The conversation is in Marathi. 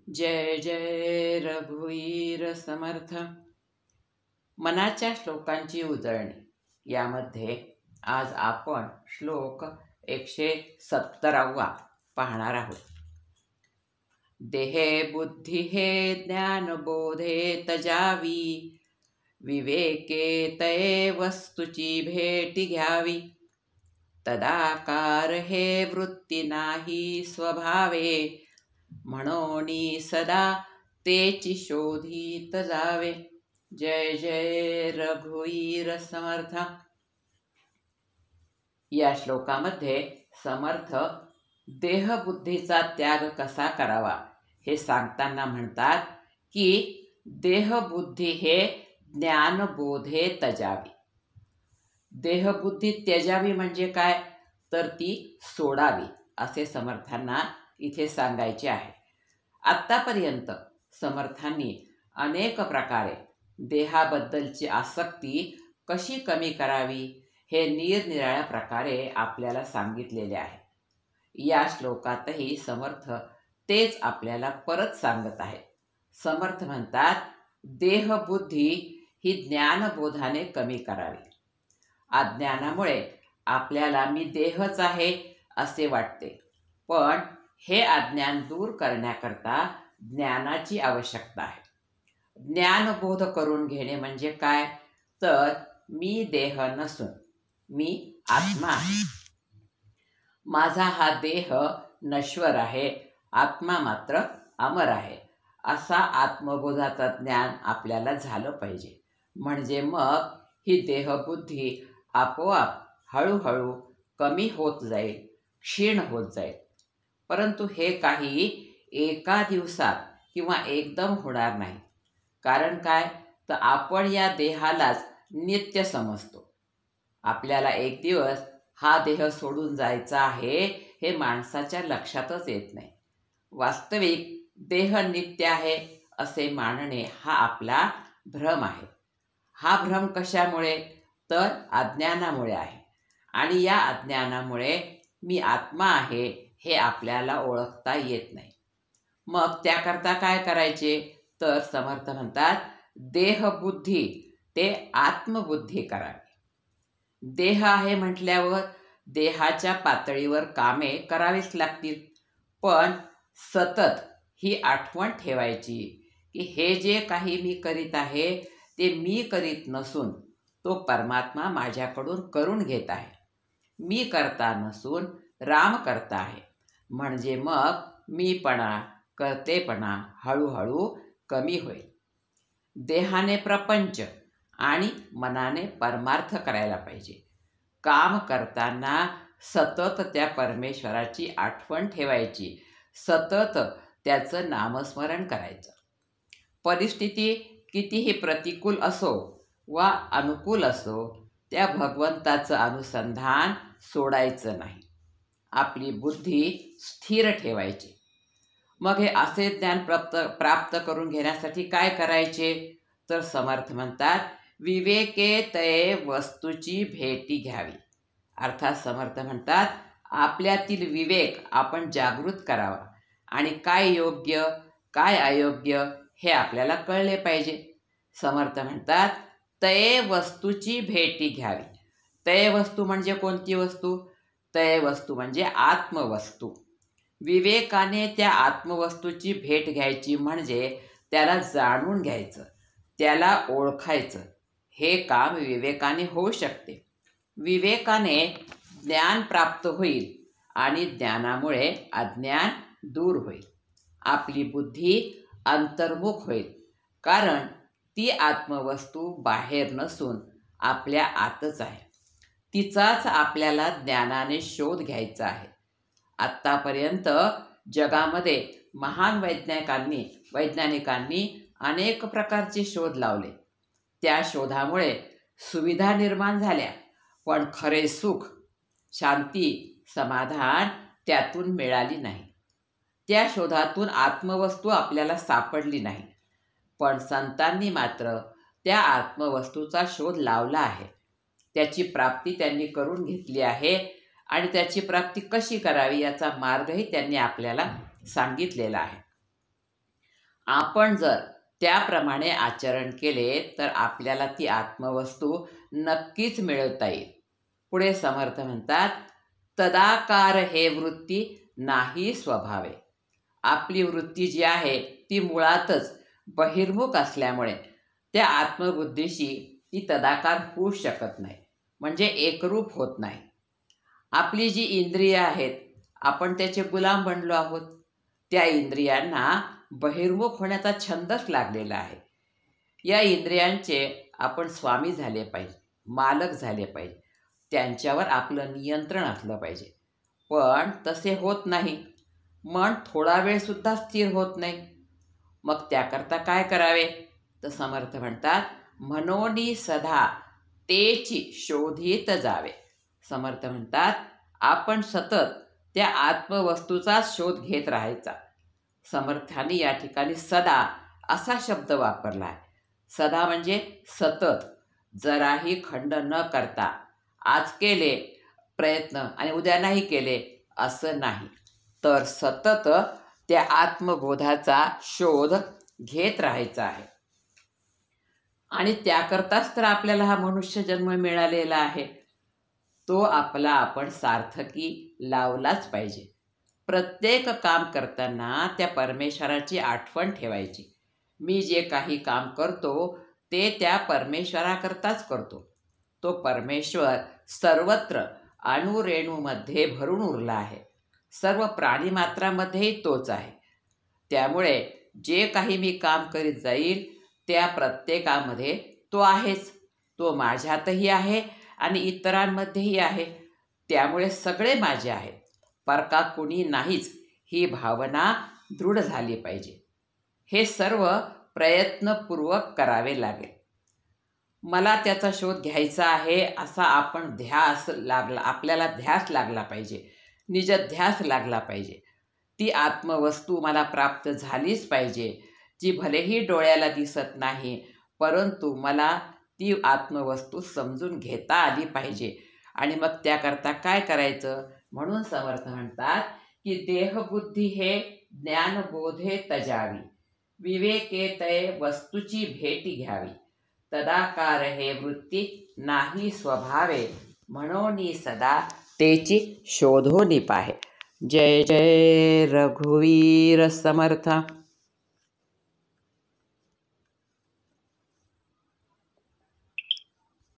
जय जय रघुवीर समर्थ. मनाच्या श्लोकांची उजळणी यामध्ये आज आपण श्लोक 170 पाहणार आहोत. देहे बुद्धी हे ज्ञान बोधे तजावी, विवेके तये वस्तुची भेटी घ्यावी. तदाकार हे वृत्ती नाही स्वभावे, म्हणोनी सदा तेची शोधित जावे. जय जय रघुवीर समर्थ. या श्लोकामध्ये समर्थ देहबुद्धीचा त्याग कसा करावा हे सांगताना म्हणतात की देहबुद्धी हे ज्ञानबोधे तजावी. देहबुद्धी त्यजावी म्हणजे काय, तर ती सोडावी असे समर्थांना इथे सांगायचे आहे. आत्तापर्यंत समर्थांनी अनेक प्रकारे देहाबद्दलची आसक्ती कशी कमी करावी हे निरनिराळ्या प्रकारे आपल्याला सांगितलेले आहे. या श्लोकातही समर्थ तेच आपल्याला परत सांगत आहे. समर्थ म्हणतात देहबुद्धी ही ज्ञानबोधाने कमी करावी. अज्ञानामुळे आपल्याला मी देहच आहे असे वाटते, पण हे अज्ञान दूर करण्याकरता ज्ञानाची आवश्यकता आहे. ज्ञानबोध करून घेणे म्हणजे काय, तर मी देह नसून मी आत्मा आहे. माझा हा देह नश्वर आहे, आत्मा मात्र अमर आहे, असा आत्मबोधाचा ज्ञान आपल्याला झालं पाहिजे. म्हणजे मग ही देहबुद्धी आपोआप हळूहळू कमी होत जाईल, क्षीण होत जाईल. परंतु हे काही एका दिवसात किंवा एकदम होणार नाही. कारण काय, तर आपण या देहालाच नित्य समजतो. आपल्याला एक दिवस हा देह सोडून जायचा आहे हे माणसाच्या लक्षातच येत नाही. वास्तविक देह नित्य आहे असे मानणे हा आपला भ्रम आहे. हा भ्रम कशामुळे, तर अज्ञानामुळे आहे. आणि या अज्ञानामुळे मी आत्मा आहे हे आपल्याला ओळखता येत नाही. मग त्याकरता काय करायचे, तर समर्थ म्हणतात देहबुद्धी ते आत्मबुद्धी करावी. देह आहे म्हटल्यावर देहाच्या पातळीवर कामे करावीच लागतील, पण सतत ही आठवण ठेवायची की हे जे काही मी करीत आहे ते मी करीत नसून तो परमात्मा माझ्याकडून करून घेत आहे. मी करता नसून राम करता आहे. म्हणजे मग मीपणा कर्तेपणा हळूहळू कमी होईल. देहाने प्रपंच आणि मनाने परमार्थ करायला पाहिजे. काम करताना सतत त्या परमेश्वराची आठवण ठेवायची, सतत त्याचं नामस्मरण करायचं. परिस्थिती कितीही प्रतिकूल असो वा अनुकूल असो, त्या भगवंताचं अनुसंधान सोडायचं नाही. आपली बुद्धी स्थिर ठेवायची. मग हे असे ज्ञान प्राप्त करून घेण्यासाठी काय करायचे, तर समर्थ म्हणतात विवेके तये वस्तूची भेटी घ्यावी. अर्थात समर्थ म्हणतात आपल्यातील विवेक आपण जागृत करावा आणि काय योग्य काय अयोग्य हे आपल्याला कळले पाहिजे. समर्थ म्हणतात तये वस्तूची भेटी घ्यावी. तये वस्तू म्हणजे कोणती वस्तू, तये वस्तू म्हणजे आत्मवस्तू. विवेकाने त्या आत्मवस्तूची भेट घ्यायची म्हणजे त्याला जाणून घ्यायचं, त्याला ओळखायचं. हे काम विवेकाने होऊ शकते. विवेकाने ज्ञान प्राप्त होईल आणि ज्ञानामुळे अज्ञान दूर होईल. आपली बुद्धी अंतर्मुख होईल, कारण ती आत्मवस्तू बाहेर नसून आपल्या आतच आहे. तिचाच आपल्याला ज्ञानाने शोध घ्यायचा आहे. आत्तापर्यंत जगामध्ये महान वैज्ञानिकांनी अनेक प्रकारचे शोध लावले. त्या शोधामुळे सुविधा निर्माण झाल्या, पण खरे सुख, शांती, समाधान त्यातून मिळाली नाही. त्या शोधातून आत्मवस्तू आपल्याला सापडली नाही. पण संतांनी मात्र त्या आत्मवस्तूचा शोध लावला आहे. त्याची प्राप्ती त्यांनी करून घेतली आहे आणि त्याची प्राप्ती कशी करावी याचा मार्गही त्यांनी आपल्याला सांगितलेला आहे. आपण जर त्याप्रमाणे आचरण केले तर आपल्याला ती आत्मवस्तू नक्कीच मिळवता येईल. पुढे समर्थ म्हणतात, तदाकार हे वृत्ती नाही स्वभावे. आपली वृत्ती जी आहे ती मुळातच बहिर्मुख असल्यामुळे त्या आत्मबुद्धीशी ती तदाकार होऊ शकत नाही, म्हणजे एकरूप होत नाही. आपली जी इंद्रिय आहेत, आपण त्याचे गुलाम बनलो आहोत. त्या इंद्रियांना बहिर्मुख होण्याचा छंदच लागलेला आहे. या इंद्रियांचे आपण स्वामी झाले पाहिजे, मालक झाले पाहिजे, त्यांच्यावर आपलं नियंत्रण असलं पाहिजे. पण तसे होत नाही. मन थोडा वेळसुद्धा स्थिर होत नाही. मग त्याकरता काय करावे? तर समर्थ म्हणतात, मनोनी सदा तेची शोधित जावे. समर्थ म्हणतात, आपण सतत त्या आत्मवस्तूचा शोध घेत राहायचा. समर्थांनी या ठिकाणी सदा असा शब्द वापरला आहे. सदा म्हणजे सतत, जराही खंड न करता. आज केले प्रयत्न आणि उद्या नाही केले असं नाही, तर सतत त्या आत्मबोधाचा शोध घेत राहायचा आहे. आणि त्याकरताच तर आपल्याला हा मनुष्य जन्म मिळालेला आहे. तो आपला आपण सार्थकी लावलाच पाहिजे. प्रत्येक काम करताना त्या परमेश्वराची आठवण ठेवायची. मी जे काही काम करतो ते त्या परमेश्वराकरताच करतो. तो परमेश्वर सर्वत्र अणुरेणूमध्ये भरून उरला आहे. सर्व प्राणीमात्रामध्येही तोच आहे. त्यामुळे जे काही मी काम करीत जाईल त्या प्रत्येकामध्ये तो आहेच. तो माझ्यातही आहे आणि इतरांमध्येही आहे. त्यामुळे सगळे माझे आहेत, परका कुणी नाहीच, ही भावना दृढ झाली पाहिजे. हे सर्व प्रयत्नपूर्वक करावे लागेल. मला त्याचा शोध घ्यायचा आहे असा आपण आपल्याला ध्यास लागला पाहिजे, निजध्यास लागला पाहिजे. ती आत्मवस्तू मला प्राप्त झालीच पाहिजे, जी भलेही डोळ्याला दिसत नाही, परंतु मला ती आत्मवस्तू समजून घेता आली पाहिजे. आणि मग त्याकरता काय करायचं? म्हणून समर्थ म्हणतात की देहबुद्धी हे ज्ञानबोधे तजावी, विवेके तये वस्तूची भेटी घ्यावी. तदाकार हे वृत्ती नाही स्वभावे, म्हणून सदा तेची शोधोनी पाहे. जय जय रघुवीर समर्थ.